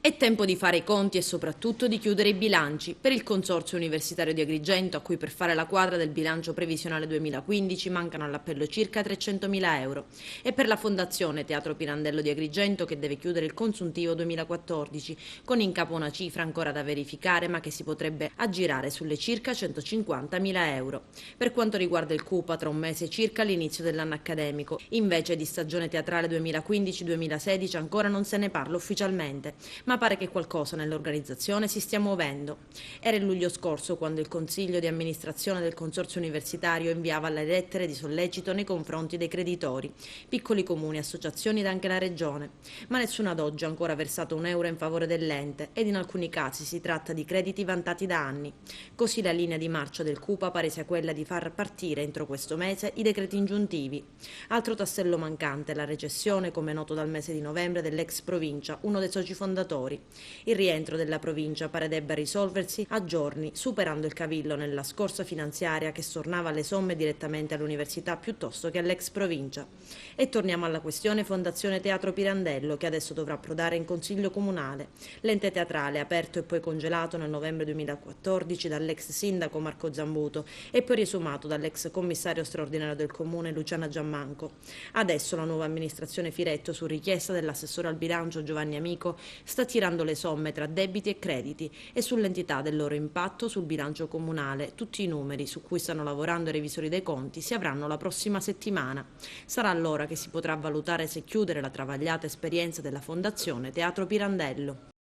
È tempo di fare i conti e soprattutto di chiudere i bilanci. Per il Consorzio Universitario di Agrigento, a cui per fare la quadra del bilancio previsionale 2015 mancano all'appello circa 300.000 euro, e per la Fondazione Teatro Pirandello di Agrigento, che deve chiudere il consuntivo 2014, con in capo una cifra ancora da verificare ma che si potrebbe aggirare sulle circa 150.000 euro. Per quanto riguarda il CUPA, tra un mese circa l'inizio dell'anno accademico, invece di stagione teatrale 2015-2016 ancora non se ne parla ufficialmente, ma pare che qualcosa nell'organizzazione si stia muovendo. Era il luglio scorso quando il Consiglio di amministrazione del Consorzio Universitario inviava le lettere di sollecito nei confronti dei creditori, piccoli comuni, associazioni ed anche la Regione, ma nessuno ad oggi ha ancora versato un euro in favore dell'ente ed in alcuni casi si tratta di crediti vantati da anni. Così la linea di marcia del CUPA pare sia quella di far partire entro questo mese i decreti ingiuntivi. Altro tassello mancante è la recessione, come noto dal mese di novembre, dell'ex provincia, uno dei soci fondatori. Il rientro della provincia pare debba risolversi a giorni, superando il cavillo nella scorsa finanziaria che stornava le somme direttamente all'università piuttosto che all'ex provincia. E torniamo alla questione Fondazione Teatro Pirandello, che adesso dovrà approdare in Consiglio Comunale. L'ente teatrale, aperto e poi congelato nel novembre 2014 dall'ex sindaco Marco Zambuto e poi riesumato dall'ex commissario straordinario del Comune Luciana Giammanco. Adesso la nuova amministrazione Firetto, su richiesta dell'assessore al bilancio Giovanni Amico, sta tirando le somme tra debiti e crediti e sull'entità del loro impatto sul bilancio comunale. Tutti i numeri su cui stanno lavorando i revisori dei conti si avranno la prossima settimana. Sarà allora che si potrà valutare se chiudere la travagliata esperienza della Fondazione Teatro Pirandello.